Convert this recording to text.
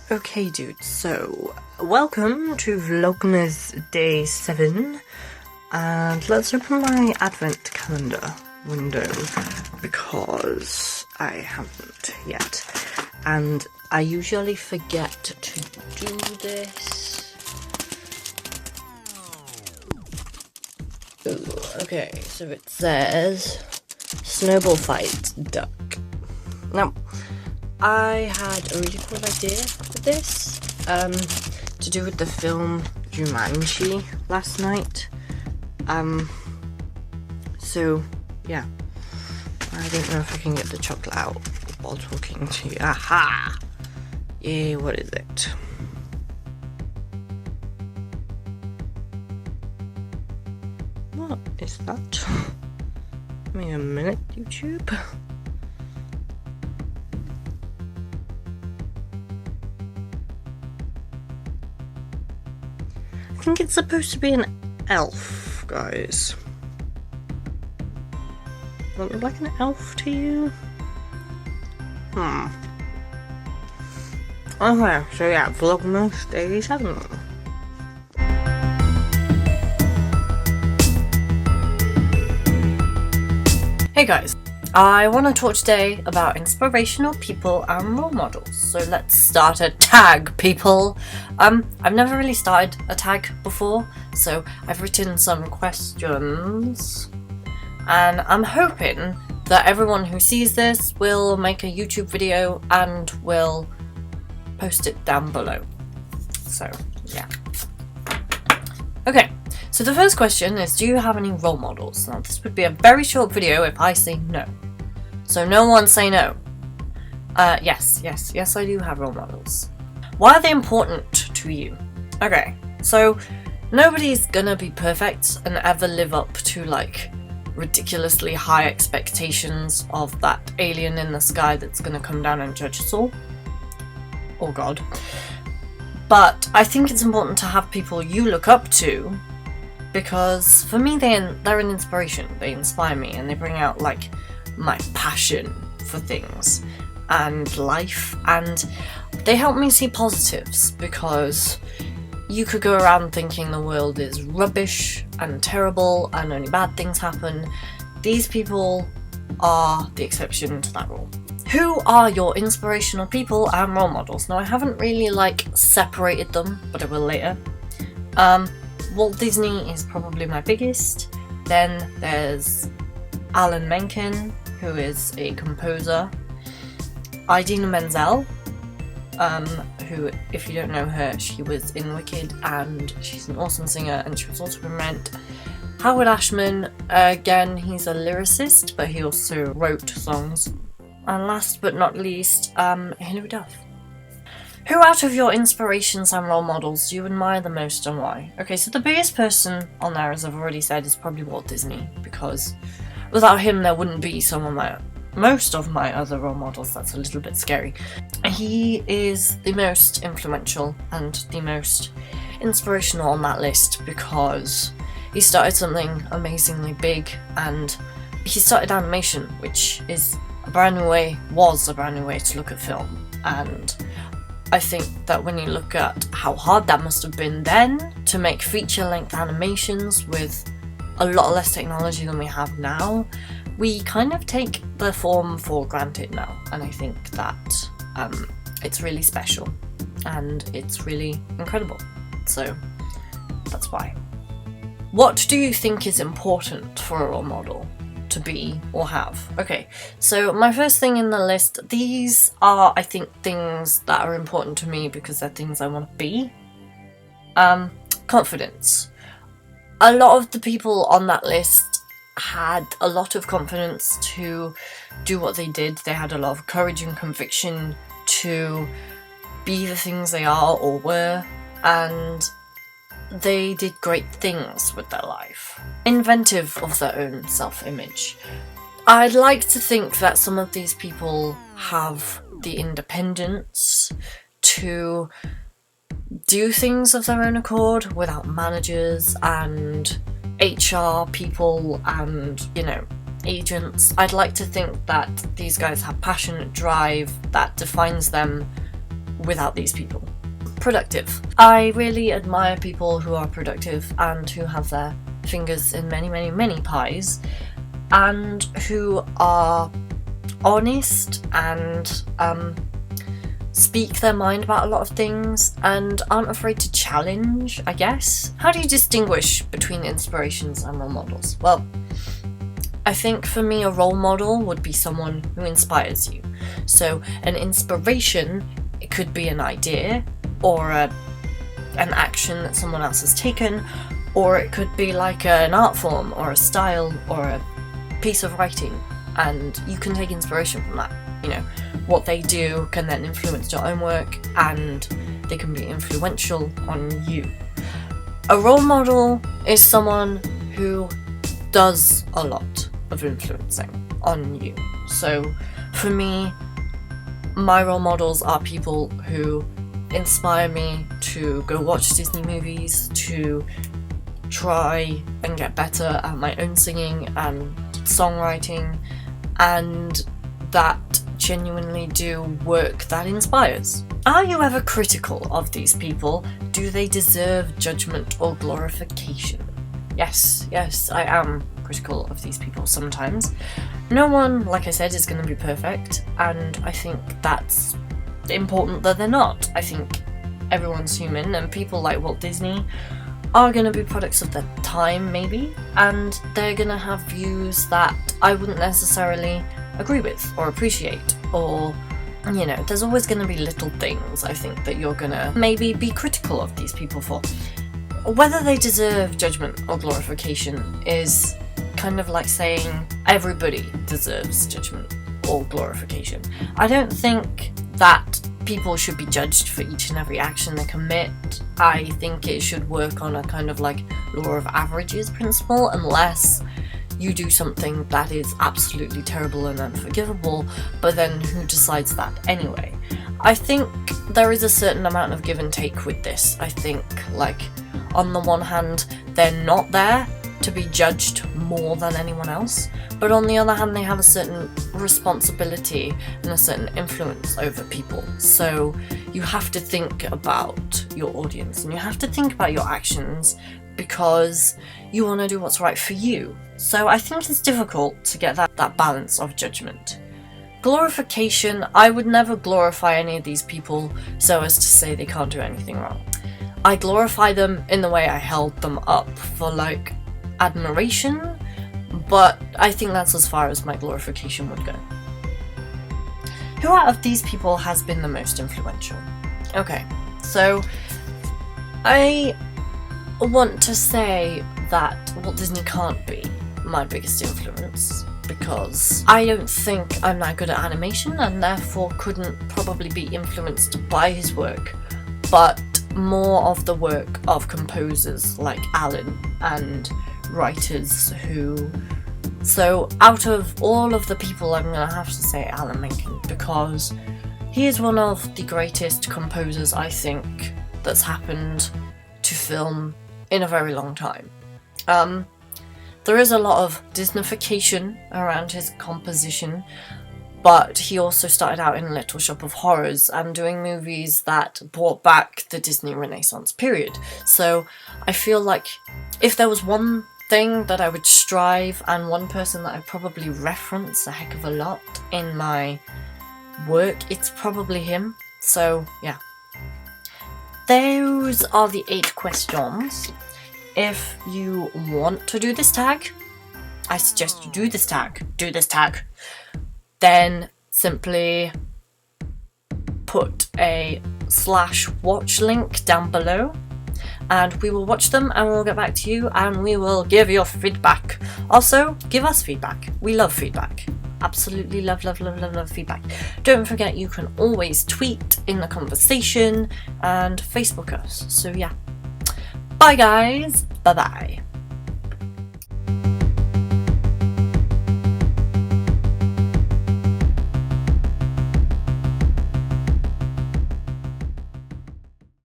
Okay dude, so welcome to Vlogmas day 7 and let's open my advent calendar window because I haven't yet and I usually forget to do this. Ooh, okay, so it says snowball fight duck. Now I had a really cool idea for this, to do with the film Jumanji last night. So yeah, I don't know if I can get the chocolate out while talking to you. Aha! Yay, what is it? What is that? Give me a minute, YouTube. I think it's supposed to be an elf, guys. Does it look like an elf to you? Okay, so yeah, Vlogmas day 7. Hey guys, I want to talk today about inspirational people and role models. So let's start a tag, people. I've never really started a tag before, so I've written some questions and I'm hoping that everyone who sees this will make a YouTube video and will post it down below. So yeah. Okay, so the first question is, do you have any role models? Now this would be a very short video if I say no. So no one say no. Yes, I do have role models. Why are they important to you? Okay, so nobody's gonna be perfect and ever live up to like ridiculously high expectations of that alien in the sky that's gonna come down and judge us all. Oh god. But I think it's important to have people you look up to, because for me they're an inspiration. They inspire me and they bring out like my passion for things and life, and they help me see positives, because you could go around thinking the world is rubbish and terrible and only bad things happen. These people are the exception to that rule. Who are your inspirational people and role models? Now I haven't really like separated them, but I will later. Walt Disney is probably my biggest. Then there's Alan Menken, who is a composer. Idina Menzel, who, if you don't know her, she was in Wicked and she's an awesome singer, and she was also in Rent. Howard Ashman, again, he's a lyricist, but he also wrote songs. And last but not least, Hilary Duff. Who out of your inspirations and role models do you admire the most and why? Okay, so the biggest person on there, as I've already said, is probably Walt Disney, because without him there wouldn't be most of my other role models. That's a little bit scary. He is the most influential and the most inspirational on that list, because he started something amazingly big, and he started animation, which is was a brand new way to look at film. And I think that when you look at how hard that must have been then to make feature-length animations with a lot less technology than we have now, we kind of take the form for granted now, and I think that it's really special and it's really incredible. So that's why. What do you think is important for a role model to be or have? Okay, so my first thing in the list, these are, I think, things that are important to me because they're things I want to be. Confidence. A lot of the people on that list had a lot of confidence to do what they did. They had a lot of courage and conviction to be the things they are or were, and they did great things with their life. Inventive of their own self-image. I'd like to think that some of these people have the independence to do things of their own accord without managers and HR people and, agents. I'd like to think that these guys have passionate drive that defines them without these people. Productive. I really admire people who are productive and who have their fingers in many, many, many pies, and who are honest and speak their mind about a lot of things and aren't afraid to challenge, I guess. How do you distinguish between inspirations and role models? Well, I think for me a role model would be someone who inspires you. So an inspiration, it could be an idea or an action that someone else has taken, or it could be like an art form or a style or a piece of writing, and you can take inspiration from that. You know, what they do can then influence your own work and they can be influential on you. A role model is someone who does a lot of influencing on you. So for me, my role models are people who inspire me to go watch Disney movies, to try and get better at my own singing and songwriting, and that genuinely do work that inspires. Are you ever critical of these people? Do they deserve judgment or glorification? Yes, I am critical of these people sometimes. No one, like I said, is going to be perfect, and I think that's important that they're not. I think everyone's human, and people like Walt Disney are going to be products of their time, maybe, and they're going to have views that I wouldn't necessarily agree with or appreciate, or, you know, there's always going to be little things, I think, that you're going to maybe be critical of these people for. Whether they deserve judgment or glorification is kind of like saying everybody deserves judgment or glorification. I don't think that people should be judged for each and every action they commit. I think it should work on a kind of like law of averages principle, unless you do something that is absolutely terrible and unforgivable, but then who decides that anyway? I think there is a certain amount of give and take with this. I think, like, on the one hand, they're not there to be judged more than anyone else, but on the other hand, they have a certain responsibility and a certain influence over people. So you have to think about your audience and you have to think about your actions, because you want to do what's right for you. So I think it's difficult to get that balance of judgment. Glorification, I would never glorify any of these people so as to say they can't do anything wrong. I glorify them in the way I held them up for, like, admiration, but I think that's as far as my glorification would go. Who out of these people has been the most influential? Okay, so I want to say that Walt Disney can't be my biggest influence, because I don't think I'm that good at animation and therefore couldn't probably be influenced by his work, but more of the work of composers like Alan and writers who... So out of all of the people, I'm going to have to say Alan Menken, because he is one of the greatest composers, I think, that's happened to film in a very long time. There is a lot of Disneyfication around his composition, but he also started out in Little Shop of Horrors and doing movies that brought back the Disney Renaissance period. So I feel like if there was one thing that I would strive, and one person that I probably reference a heck of a lot in my work, it's probably him. So yeah. Those are the 8 questions. If you want to do this tag, I suggest you do this tag. Then simply put a /watch link down below, and we will watch them and we'll get back to you and we will give your feedback. Also, give us feedback. We love feedback. Absolutely love feedback. Don't forget, you can always tweet in the conversation and Facebook us. So yeah. Bye guys. Bye bye.